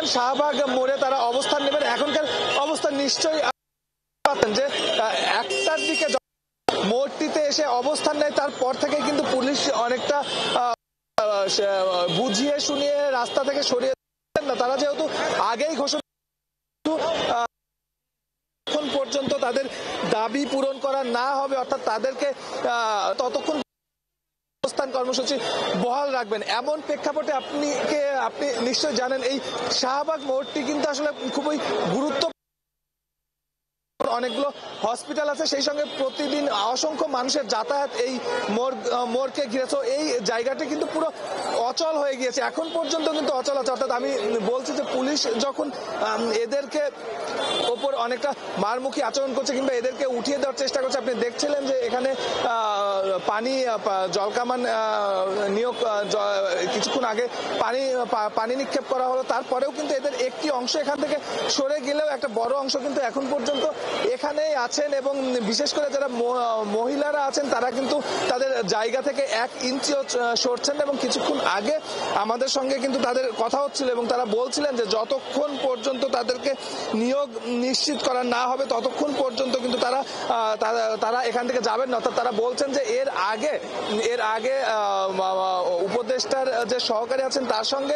বলছিলেন শাহবাগ মোড়ে তারা অবস্থান নেবেন। এখনকার অবস্থান নিশ্চয়ই পাচ্ছেন যে 1টার দিকে মোড়টিতে এসে অবস্থান নেয়, তারপর থেকে কিন্তু পুলিশ অনেকটা বুঝিয়ে শুনিয়ে রাস্তা থেকে সরিয়ে না। তারা যেহেতু আগেই ঘোষণা এখন পর্যন্ত তাদের দাবি পূরণ করা না হবে, অর্থাৎ তাদেরকে ততক্ষণ অবস্থান কর্মসূচি বহাল রাখবেন, এমন প্রেক্ষাপটে আপনি নিশ্চয় জানেন এই শাহবাগ মোড়টি কিন্তু আসলে খুবই গুরুত্ব। অনেকগুলো হসপিটাল আছে, সেই সঙ্গে প্রতিদিন অসংখ্য মানুষের যাতায়াত এই মোড়কে ঘিরে। এই জায়গাটি কিন্তু পুরো অচল হয়ে গিয়েছে, এখন পর্যন্ত কিন্তু অচল আছে। অর্থাৎ আমি বলছি যে পুলিশ যখন এদেরকে ওপর অনেকটা মারমুখী আচরণ করছে কিংবা এদেরকে উঠিয়ে দেওয়ার চেষ্টা করছে, আপনি দেখছিলেন যে এখানে জলকামান নিয়োগ কিছুক্ষণ আগে পানি নিক্ষেপ করা হলো, তারপরেও কিন্তু এদের একটি অংশ এখান থেকে সরে গেলেও একটা বড় অংশ কিন্তু এখন পর্যন্ত এখানেই আছেন। এবং বিশেষ করে যারা মহিলারা আছেন তারা কিন্তু তাদের জায়গা থেকে 1 ইঞ্চিও সরছেন। এবং কিছুক্ষণ আগে আমাদের সঙ্গে কিন্তু তাদের কথা হচ্ছিল এবং তারা বলছিলেন যে যতক্ষণ পর্যন্ত তাদেরকে নিয়োগ নিশ্চিত করা না হবে ততক্ষণ পর্যন্ত কিন্তু তারা এখান থেকে যাবেন না। অর্থাৎ তারা বলছেন যে এর আগে উপদেষ্টার যে সহকারী আছেন তার সঙ্গে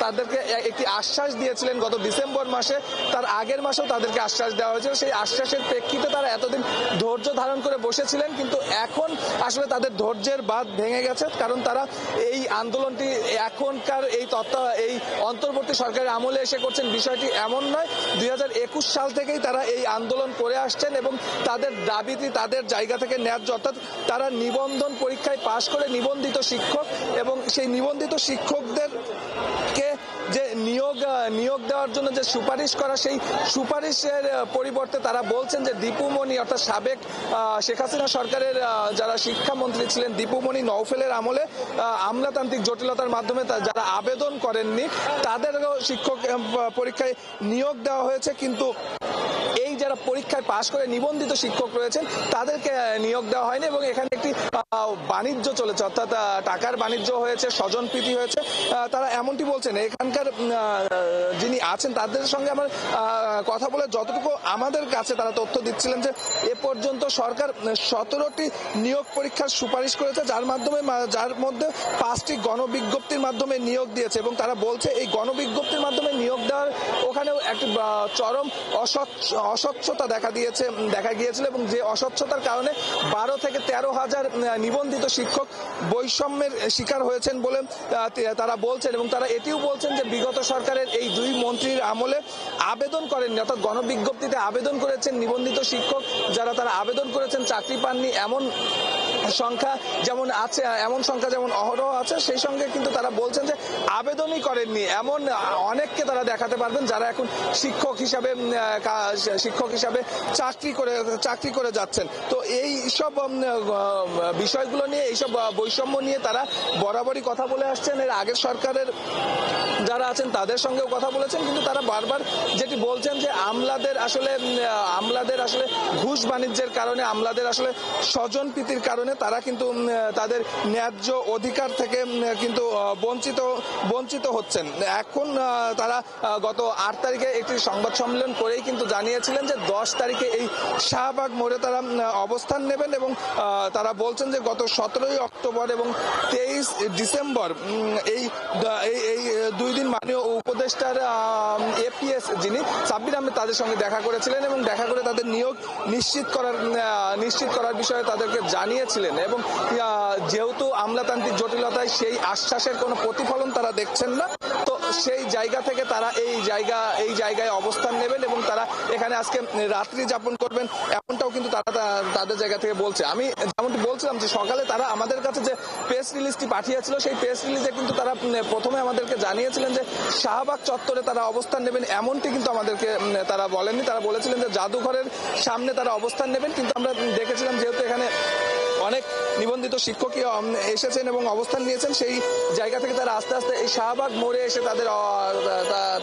তাদেরকে একটি আশ্বাস দিয়েছিলেন গত ডিসেম্বর মাসে, তার আগের মাসেও তাদেরকে আশ্বাস দেওয়া হয়েছিল। সেই আশ্বাসের প্রেক্ষিতে তারা এতদিন ধৈর্য ধারণ করে বসেছিলেন, কিন্তু এখন আসলে তাদের ধৈর্যের বাঁধ ভেঙে গেছে। কারণ তারা এই আন্দোলনটি এখনকার এই অন্তর্বর্তী সরকারের আমলে এসে করছেন, বিষয়টি এমন নয়। 2021 সাল থেকেই তারা এই আন্দোলন করে আসছেন এবং তাদের দাবিটি তাদের জায়গা থেকে ন্যায্য। অর্থাৎ তারা নিবন্ধন পরীক্ষায় পাশ করে নিবন্ধিত শিক্ষক, এবং সেই নিবন্ধিত শিক্ষকদেরকে যে নিয়োগ দেওয়ার জন্য যে সুপারিশ করা, সেই সুপারিশের পরিবর্তে তারা বলছেন যে দীপুমণি অর্থাৎ সাবেক শেখ হাসিনা সরকারের যারা শিক্ষামন্ত্রী ছিলেন দীপুমণি নওফেলের আমলে আমলাতান্ত্রিক জটিলতার মাধ্যমে যারা আবেদন করেননি তাদেরও শিক্ষক পরীক্ষায় নিয়োগ দেওয়া হয়েছে, কিন্তু এই যারা পরীক্ষায় পাশ করে নিবন্ধিত শিক্ষক রয়েছেন তাদেরকে নিয়োগ দেওয়া হয়নি। এবং এখানে একটি বাণিজ্য চলেছে, অর্থাৎ টাকার বাণিজ্য হয়েছে, স্বজনপ্রীতি হয়েছে, তারা এমনটি বলছেন। এখানকার যিনি আছেন তাদের সঙ্গে আমার কথা বলে যতটুকু আমাদের কাছে তারা তথ্য দিচ্ছিলেন যে এ পর্যন্ত সরকার 17টি নিয়োগ পরীক্ষার সুপারিশ করেছে, যার মধ্যে 5টি গণবিজ্ঞপ্তির মাধ্যমে নিয়োগ দিয়েছে। এবং তারা বলছে এই গণবিজ্ঞপ্তির মাধ্যমে নিয়োগ দেওয়ার ওখানেও একটি চরম অস্বচ্ছতা দেখা গিয়েছিল এবং যে অস্বচ্ছতার কারণে 12 থেকে 13 হাজার নিবন্ধিত শিক্ষক বৈষম্যের শিকার হয়েছেন বলে তারা বলছেন। এবং তারা এটিও বলছেন যে বিগত সরকারের এই 2 মন্ত্রীর আমলে আবেদন করেননি, অর্থাৎ গণবিজ্ঞপ্তিতে আবেদন করেছেন নিবন্ধিত শিক্ষক যারা তারা আবেদন করেছেন চাকরি পাননি, এমন সংখ্যা যেমন অহরহ আছে, সেই সঙ্গে কিন্তু তারা বলছেন যে আবেদনই করেননি এমন অনেককে তারা দেখাতে পারবেন যারা এখন শিক্ষক হিসাবে চাকরি করে যাচ্ছেন। তো এই সব বিষয়গুলো নিয়ে, এইসব বৈষম্য নিয়ে তারা বরাবরই কথা বলে আসছেন। এর আগের সরকারের যারা আছেন তাদের সঙ্গেও কথা বলেছেন, কিন্তু তারা বারবার যেটি বলছেন যে আমলাদের আসলে ঘুষ বাণিজ্যের কারণে, আমলাদের আসলে স্বজনপ্রীতির কারণে তারা কিন্তু তাদের ন্যায্য অধিকার থেকে কিন্তু বঞ্চিত হচ্ছেন। এখন তারা গত 8 তারিখে একটি সংবাদ সম্মেলন করেই কিন্তু জানিয়েছিলেন যে 10 তারিখে এই শাহবাগ মোড়ে তারা অবস্থান নেবেন। এবং তারা বলছেন যে গত 17ই অক্টোবর এবং 23 ডিসেম্বর এই 2 দিন মাননীয় উপদেষ্টার এপিএস যিনি সাব্বির আহমেদ তাদের সঙ্গে দেখা করেছিলেন এবং দেখা করে তাদের নিয়োগ নিশ্চিত করার বিষয়ে তাদেরকে জানিয়েছিলেন। এবং যেহেতু আমলাতান্ত্রিক জটিলতায় সেই আশ্বাসের কোনো প্রতিফলন তারা দেখছেন না, তো সেই জায়গা থেকে তারা এই জায়গায় অবস্থান নেবেন এবং তারা এখানে আজকে রাত্রি যাপন করবেন, এমনটাও কিন্তু তারা তাদের জায়গা থেকে বলছে। আমি যেমনটি বলছিলাম যে সকালে তারা আমাদের কাছে যে প্রেস রিলিজটি পাঠিয়েছিল, সেই প্রেস রিলিজে কিন্তু তারা প্রথমে আমাদেরকে জানিয়েছিলেন যে শাহবাগ চত্বরে তারা অবস্থান নেবেন, এমনটি কিন্তু আমাদেরকে তারা বলেননি। তারা বলেছিলেন যে জাদুঘরের সামনে তারা অবস্থান নেবেন, কিন্তু আমরা দেখেছিলাম যেহেতু এখানে অনেক নিবন্ধিত শিক্ষকই এসেছেন এবং অবস্থান নিয়েছেন। সেই জায়গা থেকে তারা আস্তে আস্তে এই শাহবাগ মোড়ে এসে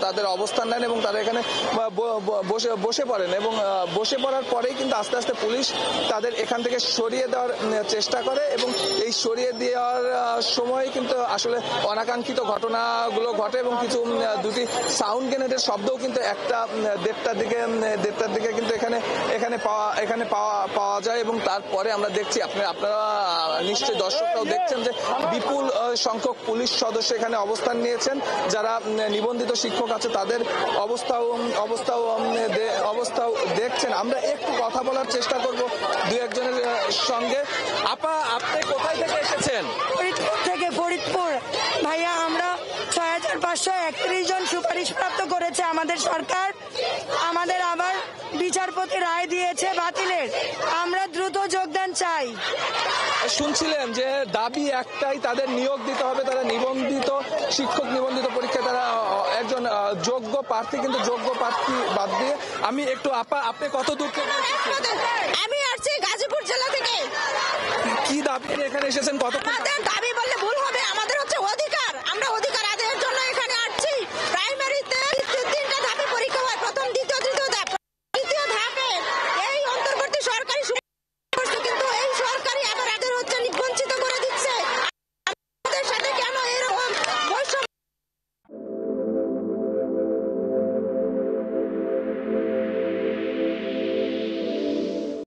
তাদের অবস্থান নেন এবং তারা এখানে বসে পড়েন এবং বসে পড়ার পরেই কিন্তু আস্তে আস্তে পুলিশ তাদের এখান থেকে সরিয়ে দেওয়ার চেষ্টা করে এবং এই সরিয়ে দেওয়ার সময় কিন্তু আসলে অনাকাঙ্ক্ষিত ঘটনাগুলো ঘটে এবং কিছু দুটি সাউন্ড গ্রেনেডের শব্দও কিন্তু দেড়টার দিকে কিন্তু এখানে পাওয়া যায় এবং তারপরে আমরা দেখছি আপনারা নিশ্চয়ই দর্শকরাও দেখছেন যে বিপুল সংখ্যক পুলিশ সদস্য এখানে অবস্থান নিয়েছেন। যারা নিবন্ধিত শিক্ষক আছে তাদের অবস্থাও দেখছেন। আমরা একটু কথা বলার চেষ্টা করব দু একজনের সঙ্গে। আপা, আপনি কোথায় থেকে এসেছেন? ফরিদপুর ভাইয়া, আমরা 6531 জন সুপারিশ প্রাপ্ত করেছে আমাদের সরকার। আমাদের আবার বিচারপতি রায় দিয়েছে বাতিলের। আমরা দ্রুত যোগদান চাই। শুনছিলেন যে দাবি একটাই, তাদের নিয়োগ দিতে হবে। তারা নিবন্ধিত শিক্ষক নিবন্ধিত পরীক্ষায় তারা একজন যোগ্য প্রার্থী, কিন্তু যোগ্য প্রার্থী বাদ দিয়ে আমি একটু আপনি কত দূর থেকে এসেছেন? আমি আসছি গাজীপুর জেলা থেকে। কি দাবি নিয়ে এখানে এসেছেন? কত আমাদের দাবি বললে ভুল হবে, আমাদের